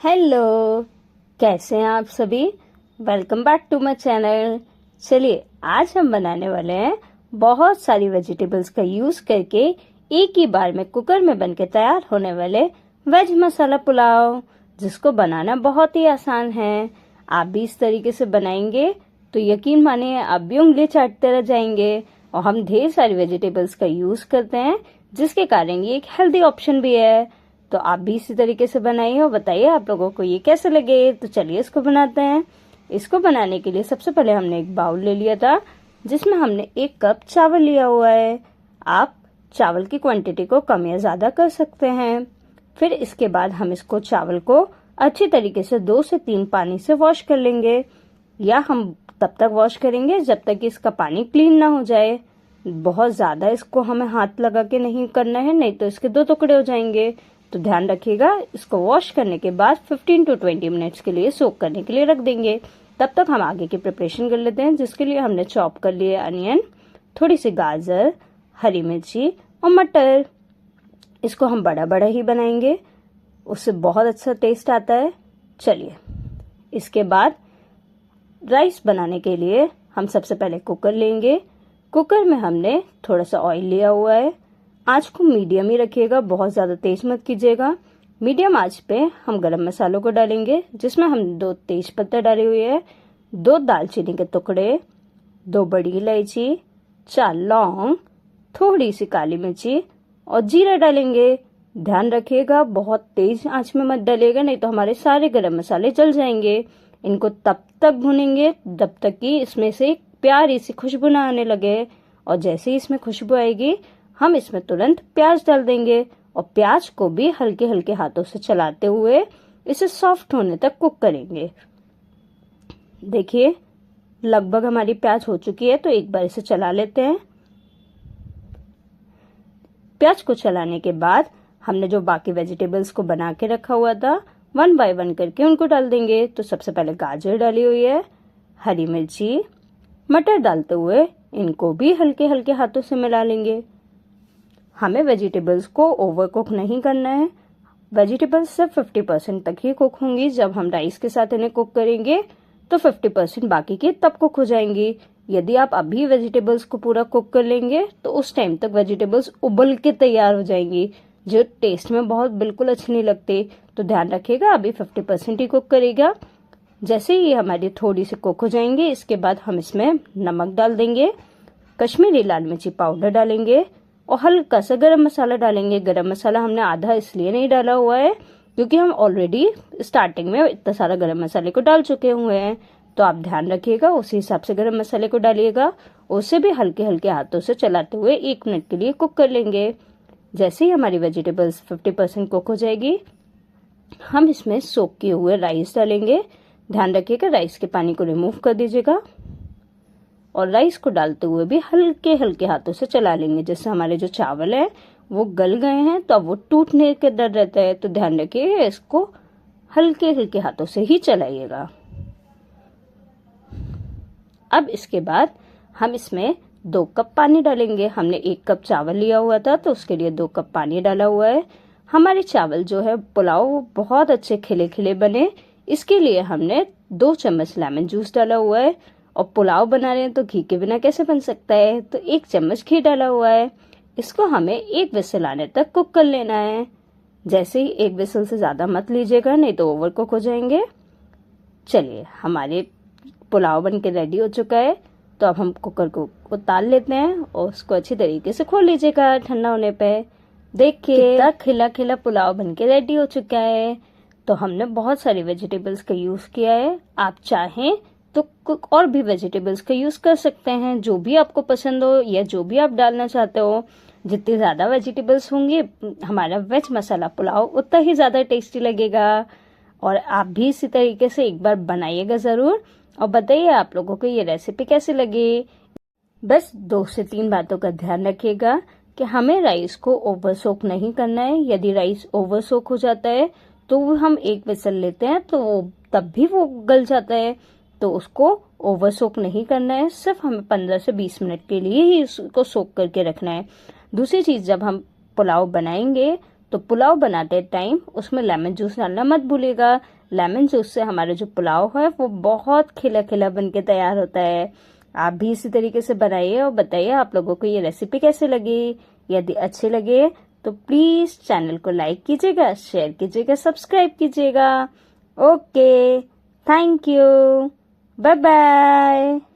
Hello, कैसे हैं आप सभी। Welcome back to my channel. चलिए आज हम बनाने वाले हैं बहुत सारी वेजिटेबल्स का यूज करके एक ही बार में कुकर में बनके तैयार होने वाले वेज मसाला पुलाव, जिसको बनाना बहुत ही आसान है। आप भी इस तरीके से बनाएंगे तो यकीन मानिए आप भी उंगली चाटते रह जाएंगे। और हम ढेर सारी वेजिटेबल्स का यूज करते हैं, जिसके कारण ये एक हेल्दी ऑप्शन भी है। तो आप भी इसी तरीके से बनाइए और बताइए आप लोगों को ये कैसे लगे। तो चलिए इसको बनाते हैं। इसको बनाने के लिए सबसे पहले हमने एक बाउल ले लिया था, जिसमें हमने 1 कप चावल लिया हुआ है। आप चावल की क्वांटिटी को कम या ज्यादा कर सकते हैं। फिर इसके बाद हम इसको चावल को अच्छी तरीके से 2 से 3 पानी से वॉश कर लेंगे, या हम तब तक वॉश करेंगे जब तक कि इसका पानी क्लीन ना हो जाए। बहुत ज्यादा इसको हमें हाथ लगा के नहीं करना है, नहीं तो इसके 2 टुकड़े हो जाएंगे। तो ध्यान रखिएगा, इसको वॉश करने के बाद 15 to 20 मिनट्स के लिए सोक करने के लिए रख देंगे। तब तक हम आगे की प्रिपरेशन कर लेते हैं, जिसके लिए हमने चॉप कर लिए अनियन, थोड़ी सी गाजर, हरी मिर्ची और मटर। इसको हम बड़ा बड़ा ही बनाएंगे, उससे बहुत अच्छा टेस्ट आता है। चलिए इसके बाद राइस बनाने के लिए हम सबसे पहले कुकर लेंगे। कुकर में हमने थोड़ा सा ऑयल लिया हुआ है। आंच को मीडियम ही रखिएगा, बहुत ज्यादा तेज मत कीजिएगा। मीडियम आंच पे हम गरम मसालों को डालेंगे, जिसमें हम 2 तेज पत्ते डाले हुए हैं, 2 दालचीनी के टुकड़े, 2 बड़ी इलायची, 4 लौंग, थोड़ी सी काली मिर्ची और जीरा डालेंगे। ध्यान रखिएगा बहुत तेज आंच में मत डालिएगा, नहीं तो हमारे सारे गरम मसाले जल जाएंगे। इनको तब तक भुनेंगे जब तक कि इसमें से प्यारी सी खुशबू ना आने लगे। और जैसे ही इसमें खुशबू आएगी हम इसमें तुरंत प्याज डाल देंगे, और प्याज को भी हल्के हल्के हाथों से चलाते हुए इसे सॉफ्ट होने तक कुक करेंगे। देखिए लगभग हमारी प्याज हो चुकी है, तो एक बार इसे चला लेते हैं। प्याज को चलाने के बाद हमने जो बाकी वेजिटेबल्स को बना के रखा हुआ था, 1 बाय 1 करके उनको डाल देंगे। तो सबसे पहले गाजर डाली हुई है, हरी मिर्ची, मटर डालते हुए इनको भी हल्के हल्के हाथों से मिला लेंगे। हमें वेजिटेबल्स को ओवर कुक नहीं करना है। वेजिटेबल्स सिर्फ 50% तक ही कुक होंगी। जब हम राइस के साथ इन्हें कुक करेंगे तो 50% बाकी की तब कुक हो जाएंगी। यदि आप अभी वेजिटेबल्स को पूरा कुक कर लेंगे तो उस टाइम तक वेजिटेबल्स उबल के तैयार हो जाएंगी, जो टेस्ट में बहुत बिल्कुल अच्छी नहीं लगती। तो ध्यान रखिएगा अभी 50% ही कुक करेगा। जैसे ही हमारी थोड़ी सी कुक हो जाएंगे, इसके बाद हम इसमें नमक डाल देंगे, कश्मीरी लाल मिर्ची पाउडर डालेंगे और हल्का सा गरम मसाला डालेंगे। गरम मसाला हमने आधा इसलिए नहीं डाला हुआ है क्योंकि हम ऑलरेडी स्टार्टिंग में इतना सारा गरम मसाले को डाल चुके हुए हैं। तो आप ध्यान रखिएगा, उसी हिसाब से गरम मसाले को डालिएगा। उसे भी हल्के हल्के हाथों से चलाते हुए 1 मिनट के लिए कुक कर लेंगे। जैसे ही हमारी वेजिटेबल्स 50% कुक हो जाएगी, हम इसमें सोक किए हुए राइस डालेंगे। ध्यान रखिएगा राइस के पानी को रिमूव कर दीजिएगा, और राइस को डालते हुए भी हल्के हल्के हाथों से चला लेंगे, जिससे हमारे जो चावल है वो गल गए हैं, तो अब वो टूटने के डर रहता है। तो ध्यान रखिए इसको हल्के हल्के हाथों से ही चलाइएगा। अब इसके बाद हम इसमें 2 कप पानी डालेंगे। हमने 1 कप चावल लिया हुआ था, तो उसके लिए 2 कप पानी डाला हुआ है। हमारे चावल जो है पुलाव बहुत अच्छे खिले खिले बने, इसके लिए हमने 2 चम्मच लेमन जूस डाला हुआ है। और पुलाव बना रहे हैं तो घी के बिना कैसे बन सकता है, तो 1 चम्मच घी डाला हुआ है। इसको हमें 1 विसल आने तक कुक कर लेना है। जैसे ही 1 विसल से ज्यादा मत लीजिएगा, नहीं तो ओवर कुक हो जाएंगे। चलिए हमारे पुलाव बन के रेडी हो चुका है। तो अब हम कुकर को उतार लेते हैं और उसको अच्छी तरीके से खोल लीजिएगा ठंडा होने पे। देखिए कितना खिला खिला पुलाव बन के रेडी हो चुका है। तो हमने बहुत सारी वेजिटेबल्स का यूज किया है। आप चाहें तो और भी वेजिटेबल्स का यूज कर सकते हैं, जो भी आपको पसंद हो या जो भी आप डालना चाहते हो। जितनी ज्यादा वेजिटेबल्स होंगी हमारा वेज मसाला पुलाव उतना ही ज्यादा टेस्टी लगेगा। और आप भी इसी तरीके से एक बार बनाइएगा जरूर, और बताइए आप लोगों को ये रेसिपी कैसी लगी। बस 2 से 3 बातों का ध्यान रखिएगा कि हमें राइस को ओवर सोक नहीं करना है। यदि राइस ओवर सोक हो जाता है तो हम 1 विसल लेते हैं तो तब भी वो गल जाता है। तो उसको ओवर सोक नहीं करना है, सिर्फ हमें 15 से 20 मिनट के लिए ही उसको सोक करके रखना है। दूसरी चीज, जब हम पुलाव बनाएंगे तो पुलाव बनाते टाइम उसमें लेमन जूस डालना मत भूलिएगा। लेमन जूस से हमारा जो पुलाव है वो बहुत खिला खिला बन के तैयार होता है। आप भी इसी तरीके से बनाइए और बताइए आप लोगों को ये रेसिपी कैसे लगी। यदि अच्छी लगे तो प्लीज चैनल को लाइक कीजिएगा, शेयर कीजिएगा, सब्सक्राइब कीजिएगा। Okay, thank you, bye bye.